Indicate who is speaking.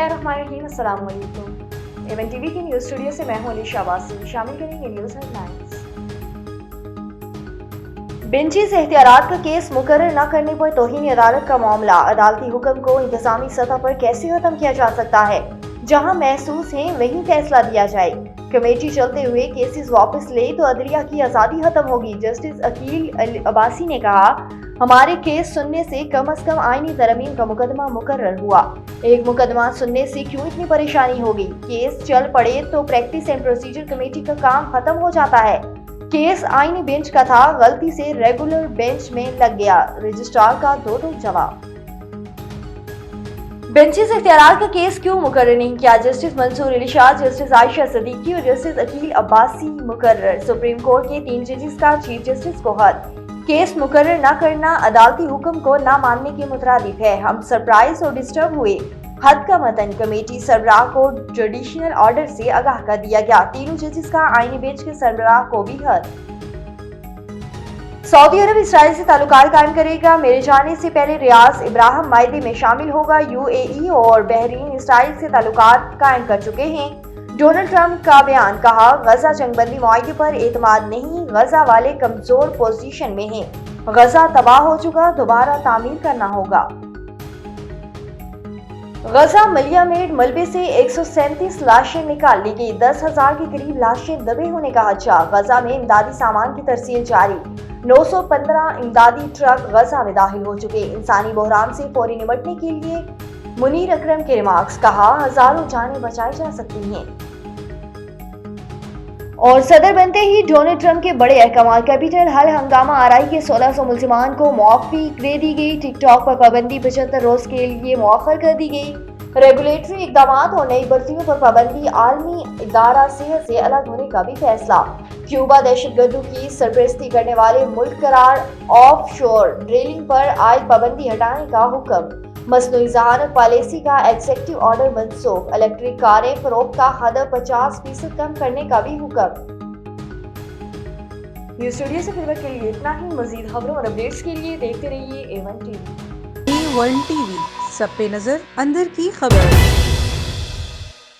Speaker 1: बिस्मिल्लाहिर्रहमानिर्रहीम, अस्सलाम वालेकुम। एवन टीवी की न्यूज़ स्टूडियो से मैं हूं अलीशा अब्बासी। शामिल करेंगे न्यूज़ हेडलाइंस। बेंचेस एहतियात का केस मुकर्रर न करने पर तौहीन अदालत का मामला। अदालती हुक्म को इंतजामी सतह पर कैसे खत्म किया जा सकता है? जहां महसूस है वहीं फैसला दिया जाए। कमेटी चलते हुए केसेस वापस ले तो अदलिया की आज़ादी खत्म होगी। जस्टिस अकील अब्बासी ने कहा, हमारे केस सुनने से कम आईनी तरमीम का मुकदमा मुकर्रर हुआ। एक मुकदमा सुनने से क्यों इतनी परेशानी होगी? केस चल पड़े तो प्रैक्टिस एंड प्रोसीजर कमेटी का काम खत्म हो जाता है। केस आईनी बेंच का था, गलती से रेगुलर बेंच में लग गया। रजिस्ट्रार का दो जवाब। बेंचेस एख्तियारात का केस क्यों मुकर्रर नहीं किया? जस्टिस मंसूर अली शाह, जस्टिस आयशा सिद्दीकी और जस्टिस अकील अब्बासी मुकर्रर। सुप्रीम कोर्ट के 3 जजेस का चीफ जस्टिस को खत। केस मुकर्रर न करना अदालती हुक्म को न मानने के मुतरादिफ है। हम सरप्राइज और डिस्टर्ब हुए। हद का मतन कमेटी सरबराह को जुडिशियल ऑर्डर से आगाह कर दिया गया। तीनों जजेस का आईनी बेंच के सरबराह को भी खत। सऊदी अरब इसराइल से ताल्लुकात कायम करेगा। मेरे जाने से पहले रियाज इब्राहिम मायदे में शामिल होगा। यूएई और बहरीन इसराइल से ताल्लुकात कायम कर चुके हैं। डोनाल्ड ट्रंप का बयान, कहा गजा जंगबंदी मुआहदे पर एतमाद नहीं, गजा वाले कमजोर पोजीशन में हैं। गजा तबाह हो चुका, दोबारा तामीर करना होगा। गजा मलिया मेड मलबे से 137 लाशें निकाल ली गई। 10,000 के करीब लाशें दबे होने का खदशा। गजा में इमदादी सामान की तरसील जारी। 915 इमदादी ट्रक गजा में दाखिल हो चुके। इंसानी बहरान से फौरी निपटने के लिए मुनीर अकरम के रिमार्क्स, कहा हजारों जानें बचाई जा सकती हैं। और सदर बनते ही डोनाल्ड ट्रंप के बड़े अहकाम। कैपिटल हल हंगामा आरआई के 1600 मुल्जिमान को मुआफी दे दी गई। टिकटॉक पर पाबंदी 75 रोज के लिए मुअख्खर कर दी गई। रेगुलेटरी इकदाम और नई भर्तियों पर पाबंदी। आलमी इदारा सेहत से अलग होने का भी फैसला। क्यूबा दहशतगर्दों की सरपरस्ती करने वाले मुल्क करार। ऑफ शोर ड्रिलिंग पर आयद पाबंदी हटाने का हुक्म। मसनूई ज़हानत पॉलिसी का एग्जीक्यूटिव ऑर्डर मनसूख। इलेक्ट्रिक कारें फरोख्त का हद 50% कम करने का भी हुक्म। न्यूज़ स्टूडियो से खबर के लिए इतना ही। मजीद खबरों और अपडेट्स के लिए देखते रहिए A1 टीवी।
Speaker 2: A1 टीवी, सब पे नजर, अंदर की खबर।